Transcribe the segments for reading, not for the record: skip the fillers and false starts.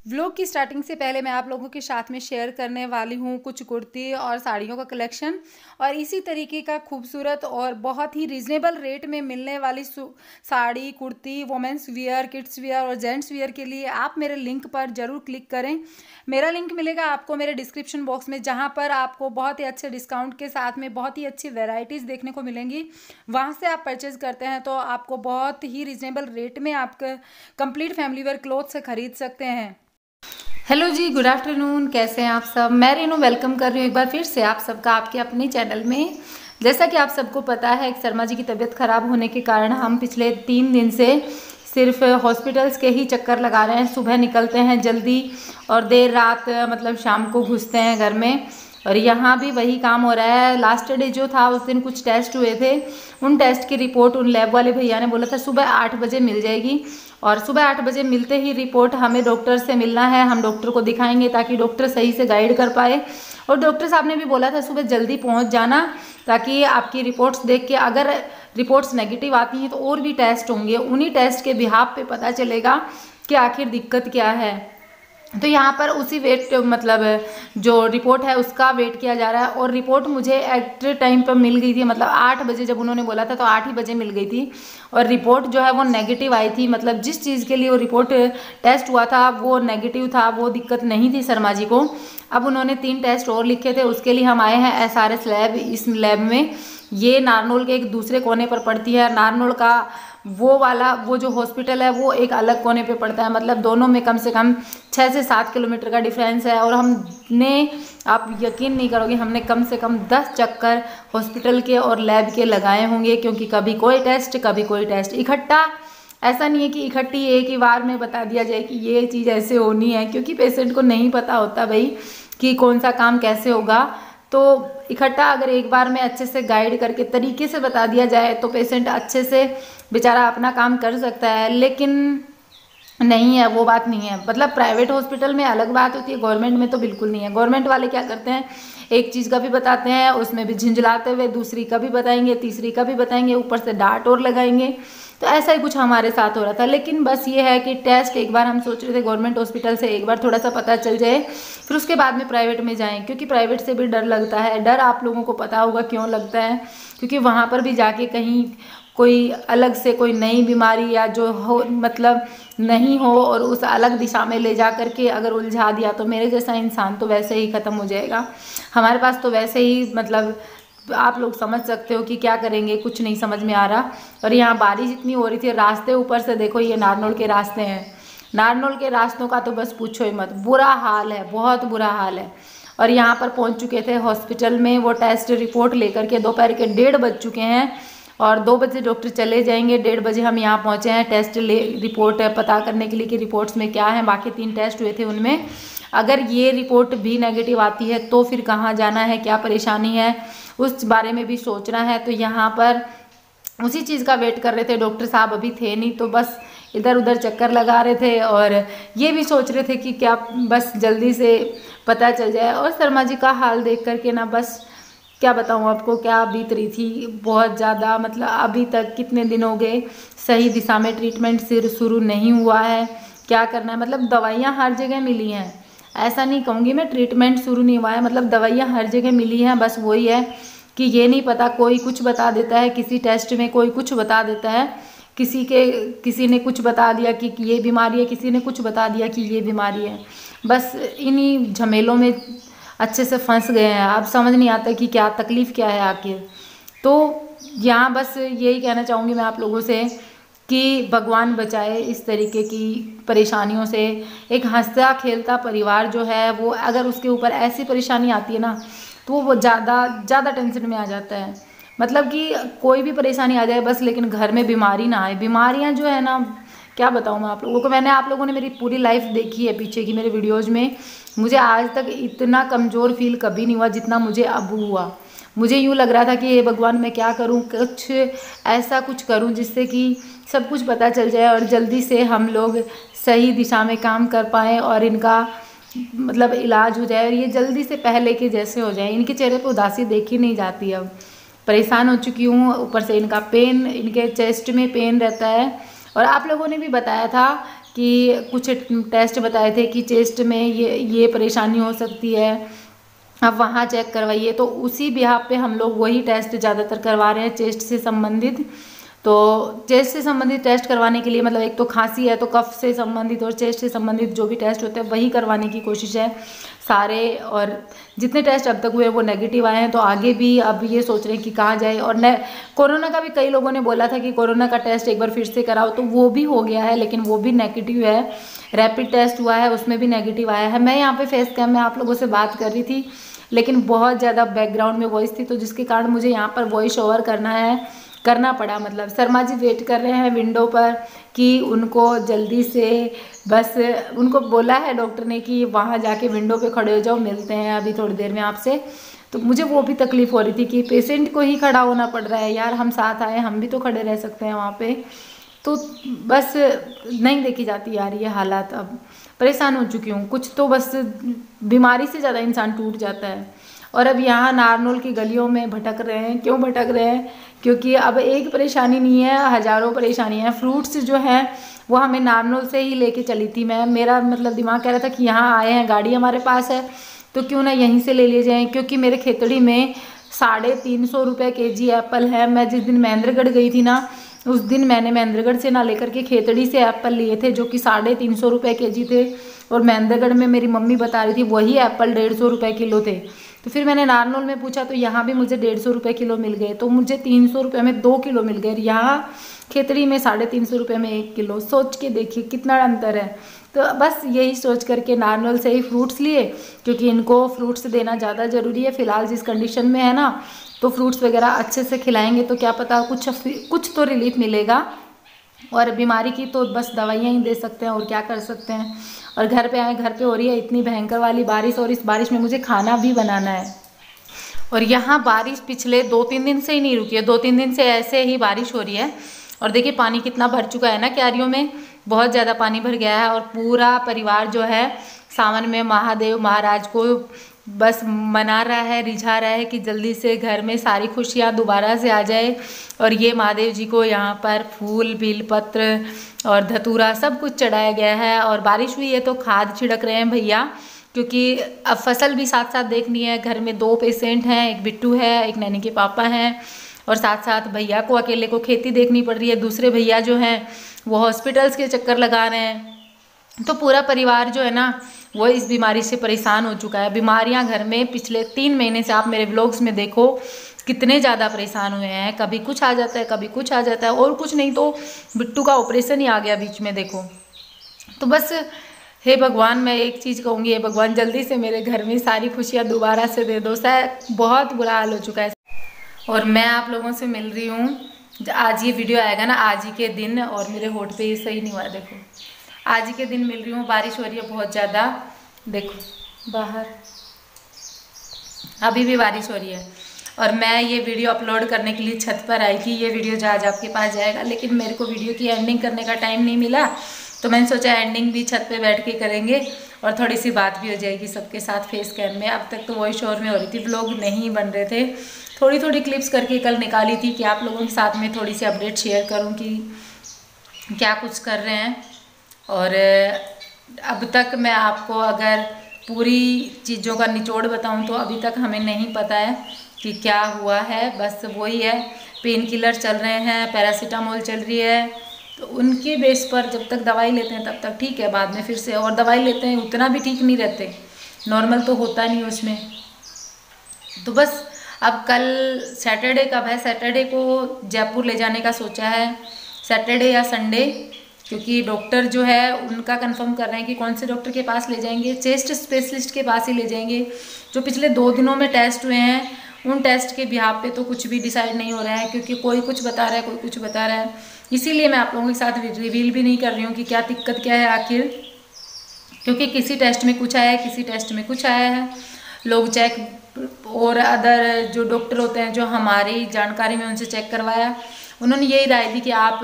Vlog की starting से पहले मैं आप लोगों के साथ में शेयर करने वाली हूँ कुछ कुर्ती और साड़ियों का कलेक्शन, और इसी तरीके का खूबसूरत और बहुत ही रीज़नेबल रेट में मिलने वाली sari, kurti, women's wear, kids wear और जेंट्स वियर के लिए आप मेरे लिंक पर ज़रूर क्लिक करें। मेरा लिंक मिलेगा आपको मेरे डिस्क्रिप्शन बॉक्स में, जहाँ पर आपको बहुत ही अच्छे डिस्काउंट के साथ में बहुत ही अच्छी वेराइटीज़ देखने को मिलेंगी। वहाँ से आप परचेज़ करते हैं तो आपको बहुत ही रीज़नेबल रेट में आप कंप्लीट फैमिली वेयर क्लॉथ से खरीद सकते हैं। हेलो जी, गुड आफ्टरनून। कैसे हैं आप सब? मैं रेनू वेलकम कर रही हूँ एक बार फिर से आप सबका आपके अपने चैनल में। जैसा कि आप सबको पता है, शर्मा जी की तबीयत ख़राब होने के कारण हम पिछले 3 दिन से सिर्फ हॉस्पिटल्स के ही चक्कर लगा रहे हैं। सुबह निकलते हैं जल्दी और देर रात मतलब शाम को घुसते हैं घर में, और यहाँ भी वही काम हो रहा है। लास्ट डे जो था उस दिन कुछ टेस्ट हुए थे, उन टेस्ट की रिपोर्ट उन लैब वाले भैया ने बोला था सुबह 8 बजे मिल जाएगी, और सुबह 8 बजे मिलते ही रिपोर्ट हमें डॉक्टर से मिलना है। हम डॉक्टर को दिखाएंगे ताकि डॉक्टर सही से गाइड कर पाए, और डॉक्टर साहब ने भी बोला था सुबह जल्दी पहुंच जाना ताकि आपकी रिपोर्ट्स देख के अगर रिपोर्ट्स नेगेटिव आती हैं तो और भी टेस्ट होंगे, उन्हीं टेस्ट के बिहाफ पे पता चलेगा कि आखिर दिक्कत क्या है। तो यहाँ पर उसी वेट मतलब जो रिपोर्ट है उसका वेट किया जा रहा है, और रिपोर्ट मुझे एट टाइम पर मिल गई थी। मतलब 8 बजे जब उन्होंने बोला था तो 8 ही बजे मिल गई थी, और रिपोर्ट जो है वो नेगेटिव आई थी। मतलब जिस चीज़ के लिए वो रिपोर्ट टेस्ट हुआ था वो नेगेटिव था, वो दिक्कत नहीं थी शर्मा जी को। अब उन्होंने 3 टेस्ट और लिखे थे, उसके लिए हम आए हैं SRS लैब। इस लैब में ये नारनौल के एक दूसरे कोने पर पड़ती है। नारनौल का वो जो हॉस्पिटल है वो एक अलग कोने पे पड़ता है। मतलब दोनों में कम से कम 6 से 7 किलोमीटर का डिफरेंस है, और हमने, आप यकीन नहीं करोगे, हमने कम से कम 10 चक्कर हॉस्पिटल के और लैब के लगाए होंगे, क्योंकि कभी कोई टेस्ट कभी कोई टेस्ट इकट्ठा। ऐसा नहीं है कि इकट्ठी एक ही बार में बता दिया जाए कि ये चीज़ ऐसे होनी है, क्योंकि पेशेंट को नहीं पता होता भाई कि कौन सा काम कैसे होगा। तो इकट्ठा अगर एक बार में अच्छे से गाइड करके तरीके से बता दिया जाए तो पेशेंट अच्छे से बेचारा अपना काम कर सकता है, लेकिन नहीं है, वो बात नहीं है। मतलब प्राइवेट हॉस्पिटल में अलग बात होती है, गवर्नमेंट में तो बिल्कुल नहीं है। गवर्नमेंट वाले क्या करते हैं, एक चीज़ का भी बताते हैं, उसमें भी झिंझलाते हुए दूसरी का भी बताएंगे, तीसरी का भी बताएंगे, ऊपर से डांट और लगाएंगे। तो ऐसा ही कुछ हमारे साथ हो रहा था। लेकिन बस ये है कि टेस्ट एक बार हम सोच रहे थे गवर्नमेंट हॉस्पिटल से एक बार थोड़ा सा पता चल जाए, फिर उसके बाद में प्राइवेट में जाएं, क्योंकि प्राइवेट से भी डर लगता है। डर आप लोगों को पता होगा क्यों लगता है, क्योंकि वहाँ पर भी जाके कहीं कोई अलग से कोई नई बीमारी या जो हो मतलब नहीं हो और उस अलग दिशा में ले जा करके अगर उलझा दिया तो मेरे जैसा इंसान तो वैसे ही ख़त्म हो जाएगा। हमारे पास तो वैसे ही मतलब आप लोग समझ सकते हो कि क्या करेंगे, कुछ नहीं समझ में आ रहा। और यहाँ बारिश इतनी हो रही थी, रास्ते ऊपर से देखो, ये नारनौल के रास्ते हैं। नारनौल के रास्तों का तो बस पूछो ही मत, बुरा हाल है, बहुत बुरा हाल है। और यहाँ पर पहुँच चुके थे हॉस्पिटल में वो टेस्ट रिपोर्ट लेकर के। दोपहर के 1:30 बज चुके हैं, और 2 बजे डॉक्टर चले जाएंगे। 1:30 बजे हम यहाँ पहुँचे हैं टेस्ट रिपोर्ट पता करने के लिए कि रिपोर्ट्स में क्या है। बाकी 3 टेस्ट हुए थे, उनमें अगर ये रिपोर्ट भी नेगेटिव आती है तो फिर कहाँ जाना है, क्या परेशानी है, उस बारे में भी सोचना है। तो यहाँ पर उसी चीज़ का वेट कर रहे थे। डॉक्टर साहब अभी थे नहीं, तो बस इधर उधर चक्कर लगा रहे थे, और ये भी सोच रहे थे कि क्या बस जल्दी से पता चल जाए। और शर्मा जी का हाल देख करके ना बस क्या बताऊँ आपको, क्या बीत रही थी बहुत ज़्यादा। मतलब अभी तक कितने दिन हो गए, सही दिशा में ट्रीटमेंट सिर शुरू नहीं हुआ है। क्या करना है, मतलब दवाइयाँ हर जगह मिली हैं, ऐसा नहीं कहूँगी मैं ट्रीटमेंट शुरू नहीं हुआ है, मतलब दवाइयाँ हर जगह मिली हैं। बस वही है कि ये नहीं पता, कोई कुछ बता देता है, किसी टेस्ट में कोई कुछ बता देता है, किसी ने कुछ बता दिया कि ये बीमारी है, किसी ने कुछ बता दिया कि ये बीमारी है। बस इन्हीं झमेलों में अच्छे से फंस गए हैं। अब समझ नहीं आता कि क्या तकलीफ़ क्या है आखिर। तो यहाँ बस यही कहना चाहूँगी मैं आप लोगों से कि भगवान बचाए इस तरीके की परेशानियों से। एक हंसता खेलता परिवार जो है वो अगर उसके ऊपर ऐसी परेशानी आती है ना, तो वो ज़्यादा टेंशन में आ जाता है। मतलब कि कोई भी परेशानी आ जाए बस, लेकिन घर में बीमारी ना आए। बीमारियां जो है ना, क्या बताऊँ मैं आप लोगों को, आप लोगों ने मेरी पूरी लाइफ देखी है पीछे की मेरे वीडियोज़ में। मुझे आज तक इतना कमज़ोर फील कभी नहीं हुआ जितना मुझे अब हुआ। मुझे यूँ लग रहा था कि ये भगवान मैं क्या करूँ, कुछ ऐसा कुछ करूँ जिससे कि सब कुछ पता चल जाए और जल्दी से हम लोग सही दिशा में काम कर पाएँ और इनका मतलब इलाज हो जाए, और ये जल्दी से पहले के जैसे हो जाए। इनके चेहरे पर उदासी देखी नहीं जाती। अब परेशान हो चुकी हूँ, ऊपर से इनका पेन, इनके चेस्ट में पेन रहता है। और आप लोगों ने भी बताया था कि कुछ टेस्ट बताए थे कि चेस्ट में ये परेशानी हो सकती है, अब वहाँ चेक करवाइए। तो उसी बिहाफ पे हम लोग वही टेस्ट ज़्यादातर करवा रहे हैं चेस्ट से संबंधित। तो चेस्ट से संबंधित टेस्ट करवाने के लिए मतलब एक तो खांसी है तो कफ से संबंधित और चेस्ट से संबंधित जो भी टेस्ट होते हैं वही करवाने की कोशिश है सारे। और जितने टेस्ट अब तक हुए वो नेगेटिव आए हैं, तो आगे भी अब ये सोच रहे हैं कि कहाँ जाए। और कोरोना का भी कई लोगों ने बोला था कि कोरोना का टेस्ट एक बार फिर से कराओ, तो वो भी हो गया है लेकिन वो भी नेगेटिव है। रैपिड टेस्ट हुआ है उसमें भी नेगेटिव आया है। मैं यहाँ पे फेस कैम में आप लोगों से बात कर रही थी लेकिन बहुत ज़्यादा बैकग्राउंड में वॉइस थी, तो जिसके कारण मुझे यहाँ पर वॉइस ओवर करना पड़ा। मतलब शर्मा जी वेट कर रहे हैं विंडो पर कि उनको जल्दी से, बस उनको बोला है डॉक्टर ने कि वहाँ जाके विंडो पे खड़े हो जाओ, मिलते हैं अभी थोड़ी देर में आपसे। तो मुझे वो भी तकलीफ़ हो रही थी कि पेशेंट को ही खड़ा होना पड़ रहा है यार, हम साथ आए हम भी तो खड़े रह सकते हैं वहाँ पे। तो बस नहीं देखी जाती यार ये हालात। अब परेशान हो चुकी हूँ, कुछ तो बस बीमारी से ज़्यादा इंसान टूट जाता है। और अब यहाँ नारनौल की गलियों में भटक रहे हैं। क्यों भटक रहे हैं? क्योंकि अब एक परेशानी नहीं है, हज़ारों परेशानियाँ हैं। फ्रूट्स जो हैं वो हमें नारनौल से ही लेके चली थी मैं, मेरा मतलब दिमाग कह रहा था कि यहाँ आए हैं, गाड़ी हमारे पास है तो क्यों ना यहीं से ले लिए जाएँ। क्योंकि मेरे खेतड़ी में 350 रुपये केजी एप्पल है। मैं जिस दिन महेंद्रगढ़ गई थी ना, उस दिन मैंने महेंद्रगढ़ से ना लेकर के खेतड़ी से एप्पल लिए थे जो कि 350 रुपये केजी थे। और महेंद्रगढ़ में मेरी मम्मी बता रही थी वही एप्पल 150 रुपये किलो थे। तो फिर मैंने नारनौल में पूछा तो यहाँ भी मुझे 150 रुपये किलो मिल गए, तो मुझे 300 रुपये में 2 किलो मिल गए। यहाँ खेतड़ी में 350 रुपये में 1 किलो। सोच के देखिए कितना अंतर है। तो बस यही सोच करके नारनौल से ही फ्रूट्स लिए, क्योंकि इनको फ्रूट्स देना ज़्यादा ज़रूरी है फ़िलहाल जिस कंडीशन में है ना। तो फ्रूट्स वगैरह अच्छे से खिलाएंगे तो क्या पता कुछ तो रिलीफ मिलेगा। और बीमारी की तो बस दवाइयाँ ही दे सकते हैं और क्या कर सकते हैं। और घर पे आए, घर पे हो रही है इतनी भयंकर वाली बारिश, और इस बारिश में मुझे खाना भी बनाना है। और यहाँ बारिश पिछले 2-3 दिन से ही नहीं रुकी है, 2-3 दिन से ऐसे ही बारिश हो रही है। और देखिए पानी कितना भर चुका है ना क्यारियों में, बहुत ज़्यादा पानी भर गया है। और पूरा परिवार जो है सावन में महादेव महाराज को बस मना रहा है, रिझा रहा है कि जल्दी से घर में सारी खुशियाँ दोबारा से आ जाए। और ये महादेव जी को यहाँ पर फूल बेलपत्र और धतूरा सब कुछ चढ़ाया गया है। और बारिश हुई है तो खाद छिड़क रहे हैं भैया, क्योंकि अब फसल भी साथ साथ देखनी है। घर में 2 पेशेंट हैं, एक बिट्टू है, एक नैनी के पापा हैं, और साथ साथ भैया को अकेले को खेती देखनी पड़ रही है। दूसरे भैया जो हैं वो हॉस्पिटल्स के चक्कर लगा रहे हैं। तो पूरा परिवार जो है ना वो इस बीमारी से परेशान हो चुका है। बीमारियां घर में पिछले 3 महीने से आप मेरे व्लॉग्स में देखो कितने ज़्यादा परेशान हुए हैं। कभी कुछ आ जाता है, कभी कुछ आ जाता है, और कुछ नहीं तो बिट्टू का ऑपरेशन ही आ गया बीच में देखो। तो बस हे भगवान, मैं एक चीज़ कहूँगी, हे भगवान जल्दी से मेरे घर में सारी खुशियाँ दोबारा से दे दो। शायद बहुत बुरा हाल हो चुका है। और मैं आप लोगों से मिल रही हूँ, आज ये वीडियो आएगा ना आज ही के दिन, और मेरे होठ पे ये सही नहीं हुआ देखो, आज ही के दिन मिल रही हूँ। बारिश हो रही है बहुत ज़्यादा, देखो बाहर अभी भी बारिश हो रही है। और मैं ये वीडियो अपलोड करने के लिए छत पर आई थी। ये वीडियो जहाँ आपके पास जाएगा, लेकिन मेरे को वीडियो की एंडिंग करने का टाइम नहीं मिला, तो मैंने सोचा एंडिंग भी छत पे बैठ के करेंगे और थोड़ी सी बात भी हो जाएगी सबके साथ फेस कैम में। अब तक तो वॉइस ओवर में हो रही थी, व्लॉग नहीं बन रहे थे। थोड़ी थोड़ी क्लिप्स करके कल निकाली थी कि आप लोगों के साथ में थोड़ी सी अपडेट शेयर करूँ कि क्या कुछ कर रहे हैं। और अब तक मैं आपको अगर पूरी चीज़ों का निचोड़ बताऊं तो अभी तक हमें नहीं पता है कि क्या हुआ है। बस वही है, पेन किलर चल रहे हैं, पैरासीटामोल चल रही है, तो उनके बेस पर जब तक दवाई लेते हैं तब तक ठीक है, बाद में फिर से और दवाई लेते हैं उतना भी ठीक नहीं रहते, नॉर्मल तो होता नहीं उसमें। तो बस अब कल सैटरडे कब है, सैटरडे को जयपुर ले जाने का सोचा है, सैटरडे या संडे, क्योंकि डॉक्टर जो है उनका कंफर्म कर रहे हैं कि कौन से डॉक्टर के पास ले जाएंगे। चेस्ट स्पेशलिस्ट के पास ही ले जाएंगे। जो पिछले 2 दिनों में टेस्ट हुए हैं उन टेस्ट के बिहाफ पे तो कुछ भी डिसाइड नहीं हो रहा है, क्योंकि कोई कुछ बता रहा है, कोई कुछ बता रहा है। इसीलिए मैं आप लोगों के साथ रिवील भी नहीं कर रही हूँ कि क्या दिक्कत क्या है आखिर, क्योंकि किसी टेस्ट में कुछ आया है, किसी टेस्ट में कुछ आया है। लोग चेक और अदर जो डॉक्टर होते हैं जो हमारी जानकारी में उनसे चेक करवाया, उन्होंने यही राय दी कि आप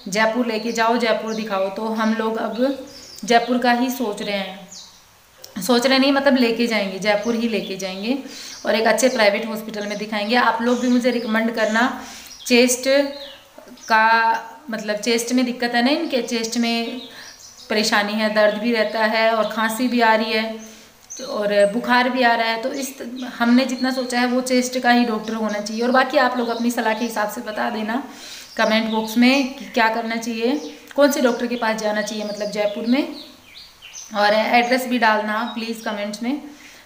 जयपुर लेके जाओ, जयपुर दिखाओ। तो हम लोग अब जयपुर का ही सोच रहे हैं, सोच रहे नहीं मतलब लेके जाएंगे, जयपुर ही लेके जाएंगे और एक अच्छे प्राइवेट हॉस्पिटल में दिखाएंगे। आप लोग भी मुझे रिकमेंड करना, चेस्ट का मतलब चेस्ट में दिक्कत है ना इनके, चेस्ट में परेशानी है, दर्द भी रहता है और खांसी भी आ रही है और बुखार भी आ रहा है, तो इस हमने जितना सोचा है वो चेस्ट का ही डॉक्टर होना चाहिए। और बाकी आप लोग अपनी सलाह के हिसाब से बता देना कमेंट बॉक्स में कि क्या करना चाहिए, कौन से डॉक्टर के पास जाना चाहिए मतलब जयपुर में, और एड्रेस भी डालना प्लीज़ कमेंट्स में,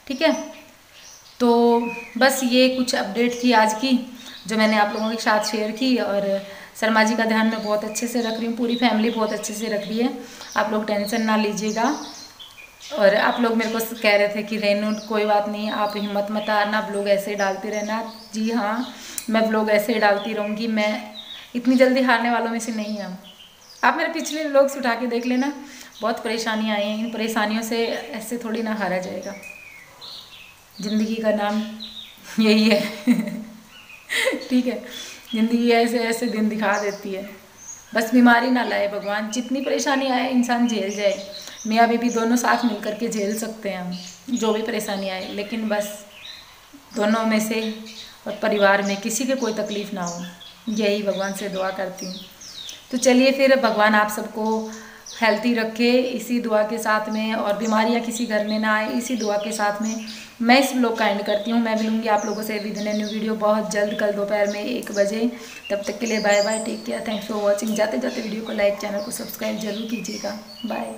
ठीक है। तो बस ये कुछ अपडेट थी आज की जो मैंने आप लोगों के साथ शेयर की। और शर्मा जी का ध्यान मैं बहुत अच्छे से रख रही हूँ, पूरी फैमिली बहुत अच्छे से रख रही है, आप लोग टेंशन ना लीजिएगा। और आप लोग मेरे को कह रहे थे कि रेनू कोई बात नहीं, आप हिम्मत मत हारना, ब्लॉग ऐसे ही डालते रहना। जी हाँ, मैं ब्लॉग ऐसे ही डालती रहूँगी, मैं इतनी जल्दी हारने वालों में से नहीं हूँ। आप मेरे पिछले व्लॉग्स उठा के देख लेना, बहुत परेशानियाँ आई हैं, इन परेशानियों से ऐसे थोड़ी ना हारा जाएगा, ज़िंदगी का नाम यही है ठीक है, ज़िंदगी ऐसे ऐसे दिन दिखा देती है, बस बीमारी ना लाए भगवान, जितनी परेशानी आए इंसान झेल जाए, मियाँ बीबी दोनों साथ मिल करके झेल सकते हैं हम जो भी परेशानी आए, लेकिन बस दोनों में से और परिवार में किसी के कोई तकलीफ़ ना हो, यही भगवान से दुआ करती हूँ। तो चलिए फिर, भगवान आप सबको हेल्थी रखे इसी दुआ के साथ में, और बीमारियाँ किसी घर में ना आए इसी दुआ के साथ में मैं इस ब्लॉग का एंड करती हूँ। मैं मिलूँगी आप लोगों से विद इन न्यू वीडियो बहुत जल्द, कल दोपहर में 1 बजे। तब तक के लिए bye bye, take care, thanks for watching. जाते जाते वीडियो को लाइक, चैनल को सब्सक्राइब जरूर कीजिएगा। बाय।